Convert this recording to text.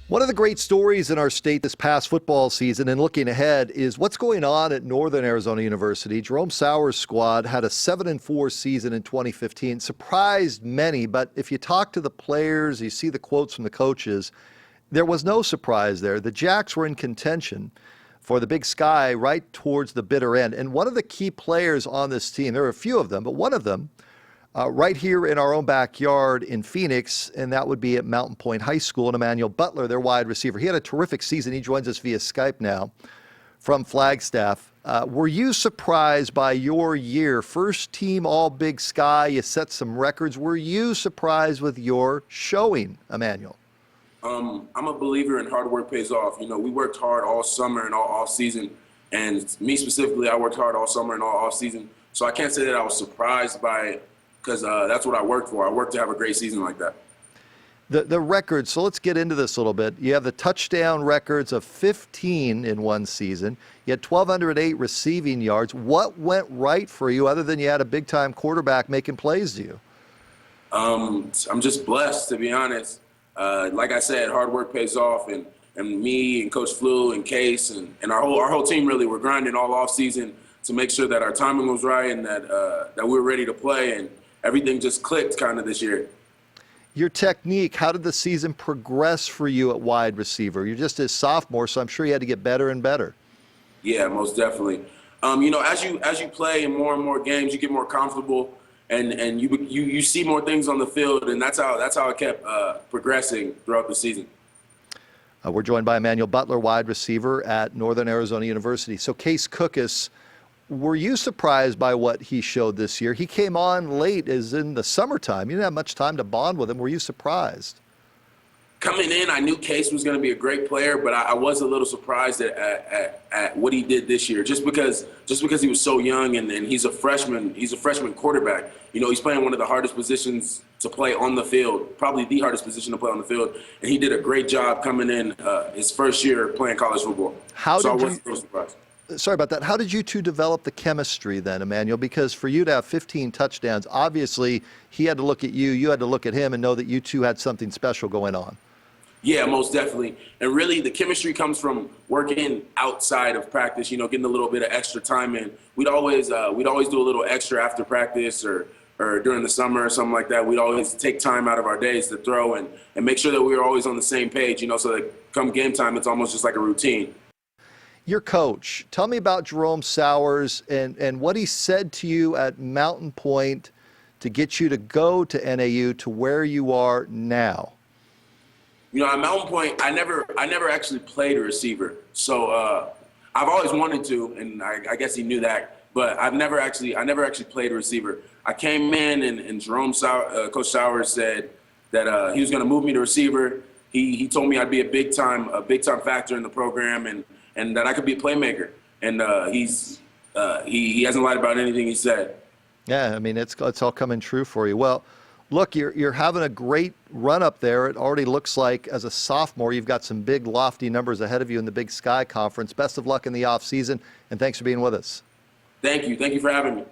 One of the great stories in our state this past football season and looking ahead is what's going on at Northern Arizona University. Jerome Sauer's squad had a 7-4 season in 2015, surprised many, but if you talk to the players, you see the quotes from the coaches, there was no surprise there. The Jacks were in contention for the Big Sky right towards the bitter end. And one of the key players on this team, there are a few of them, but one of them right here in our own backyard in Phoenix, and that would be at Mountain Point High School, and Emmaunel Butler, their wide receiver. He had a terrific season. He joins us via Skype now from Flagstaff. Were you surprised by your year? First team All Big Sky, you set some records. Were you surprised with your showing, Emmaunel? I'm a believer in hard work pays off. You know, we worked hard all summer and all off season, and me specifically, I worked hard all summer and all off season. So I can't say that I was surprised by it, because that's what I worked for. I worked to have a great season like that. The records, so let's get into this a little bit. You have the touchdown records of 15 in one season. You had 1,208 receiving yards. What went right for you other than you had a big-time quarterback making plays to you? I'm just blessed, to be honest. Like I said, hard work pays off, and me and Coach Flew and Case and our whole team really were grinding all off season to make sure that our timing was right and that we were ready to play, and everything just clicked kind of this year. Your technique, how did the season progress for you at wide receiver? You're just a sophomore, so I'm sure you had to get better and better. Yeah, most definitely. You know, as you play in more and more games, you get more comfortable, and you see more things on the field, and that's how it kept progressing throughout the season. We're joined by Emmaunel Butler, wide receiver at Northern Arizona University. So Case Cookus, were you surprised by what he showed this year? He came on late, as in the summertime. You didn't have much time to bond with him. Were you surprised? Coming in, I knew Case was going to be a great player, but I was a little surprised at what he did this year, just because he was so young and he's a freshman. He's a freshman quarterback. You know, he's playing one of the hardest positions to play on the field, probably the hardest position to play on the field, and he did a great job coming in his first year playing college football. I wasn't so surprised. Sorry about that. How did you two develop the chemistry then, Emmaunel? Because for you to have 15 touchdowns, obviously he had to look at you, you had to look at him and know that you two had something special going on. Yeah, most definitely. And really the chemistry comes from working outside of practice, you know, getting a little bit of extra time in. We'd always do a little extra after practice or during the summer or something like that. We'd always take time out of our days to throw and make sure that we were always on the same page, you know, so that come game time, it's almost just like a routine. Your coach, tell me about Jerome Sauers and what he said to you at Mountain Point to get you to go to NAU to where you are now. You know, at Mountain Point, I never actually played a receiver. So I've always wanted to, and I guess he knew that, but I never actually played a receiver. I came in and Coach Sauers said that he was going to move me to receiver. He told me I'd be a big time factor in the program and that I could be a playmaker. And he hasn't lied about anything he said. Yeah, I mean, it's all coming true for you. Well, look, you're having a great run up there. It already looks like as a sophomore, you've got some big, lofty numbers ahead of you in the Big Sky Conference. Best of luck in the off season, and thanks for being with us. Thank you. Thank you for having me.